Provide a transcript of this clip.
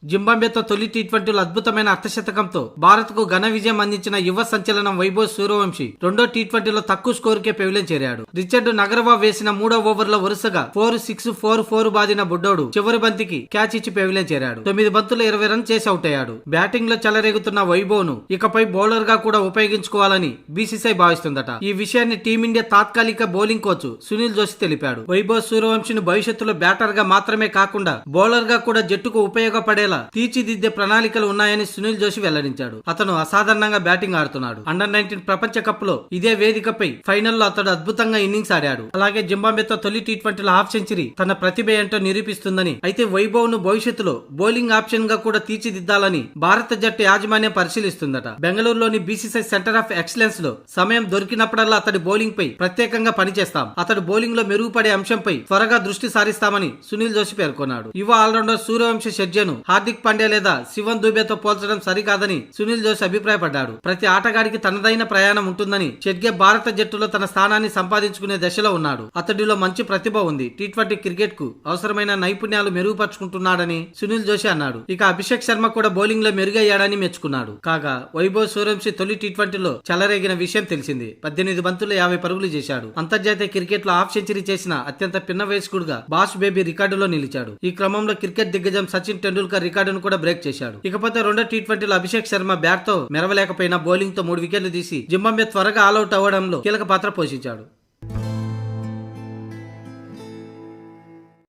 జింబాబ్వేతో తొలి టీ20లో అద్భుతమైన అర్ధశతకంతో భారత్ కు ఘన విజయం అందించిన యువ సంచలనం వైభవ్ సూర్యవంశీ రెండో టీ20లో తక్కువ స్కోరుకే పెవిలియన్ చేరాడు. రిచర్డ్ నగరవా వేసిన 3వ ఓవర్లో వరుసగా 4-6, 4-4 బాదిన బుడ్డోడు చివరి బంతికి క్యాచ్ ఇచ్చి పెవిలియన్ చేరాడు. 9 బంతులు 20 రన్ చేసి అవుట్ అయ్యాడు. బ్యాటింగ్ లో చెలరేగుతున్న వైభవ్ ను ఇకపై బౌలర్ గా కూడా ఉపయోగించుకోవాలని బీసీసీఐ భావిస్తుందట. ఈ విషయాన్ని టీమిండియా తాత్కాలిక బౌలింగ్ కోచ్ సునీల్ జోషి తెలిపాడు. వైభవ్ సూర్యవంశీని భవిష్యత్తులో బ్యాటర్ గా మాత్రమే కాకుండా బౌలర్ గా కూడా జట్టుకు ఉపయోగపడేలా తీర్చిదిద్దే ప్రణాళికలు ఉన్నాయని సునీల్ జోషి వెల్లడించాడు. అతను అసాధారణంగా బ్యాటింగ్ ఆడుతున్నాడు. అండర్-19 ప్రపంచ కప్ లో ఇదే వేదికపై ఫైనల్లో అతడు అద్భుతంగా ఇన్నింగ్స్ ఆడాడు. అలాగే జింబాబ్వేతో తొలి టీ20లో హాఫ్ సెంచరీ తన ప్రతిభ ఏంటో నిరూపిస్తుందని, అయితే వైభవ్ ను భవిష్యత్తులో బౌలింగ్ ఆప్షన్ గా కూడా తీర్చిదిద్దాలని భారత జట్టు యాజమాన్యం పరిశీలిస్తుందట. బెంగళూరులోని బీసీసీఐ సెంటర్ ఆఫ్ ఎక్సలెన్స్ లో సమయం దొరికినప్పుడల్లా అతడి బౌలింగ్ పై ప్రత్యేకంగా పనిచేస్తాం. అతడు బౌలింగ్ లో మెరుగుపడే అంశంపై త్వరగా దృష్టి సారిస్తామని సునీల్ జోషి పేర్కొన్నాడు. యువ ఆల్రౌండర్ సూర్యవంశీ షెడ్యూల్ను హార్దిక్ పాండ్యా లేదా శివన్ దూబేతో పోల్చడం సరికాదని సునీల్ జోషి అభిప్రాయపడ్డాడు. ప్రతి ఆటగాడికి తనదైన ప్రయాణం ఉంటుందని, షెడ్గే భారత జట్టులో తన స్థానాన్ని సంపాదించుకునే దశలో ఉన్నాడు. అతడిలో మంచి ప్రతిభ ఉంది. టీ20 క్రికెట్ కు అవసరమైన నైపుణ్యాలు మెరుగుపరుచుకుంటున్నాడని సునీల్ జోషి అన్నాడు. ఇక అభిషేక్ శర్మ కూడా బౌలింగ్ లో మెరుగయ్యాడని మెచ్చుకున్నాడు. కాగా వైభవ్ సూర్యవంశీ తొలి టీ20లో చెలరేగిన విషయం తెలిసింది. 18 బంతుల్లో 50 పరుగులు చేశాడు. అంతర్జాతీయ క్రికెట్ లో హాఫ్ సెంచరీ చేసిన అత్యంత పిన్న వయస్కుడుగా బాస్ బేబీ రికార్డులో నిలిచాడు. ఈ క్రమంలో క్రికెట్ దిగ్గజం సచిన్ టెండూల్కర్ రికార్డును కూడా బ్రేక్ చేశాడు. ఇకపోతే రెండో టీ20లో అభిషేక్ శర్మ బ్యాట్ తో మెరవలేకపోయినా బౌలింగ్ తో 3 వికెట్లు తీసి జింబాబ్వే త్వరగా ఆల్అౌట్ అవ్వడంలో కీలక పాత్ర పోషించాడు.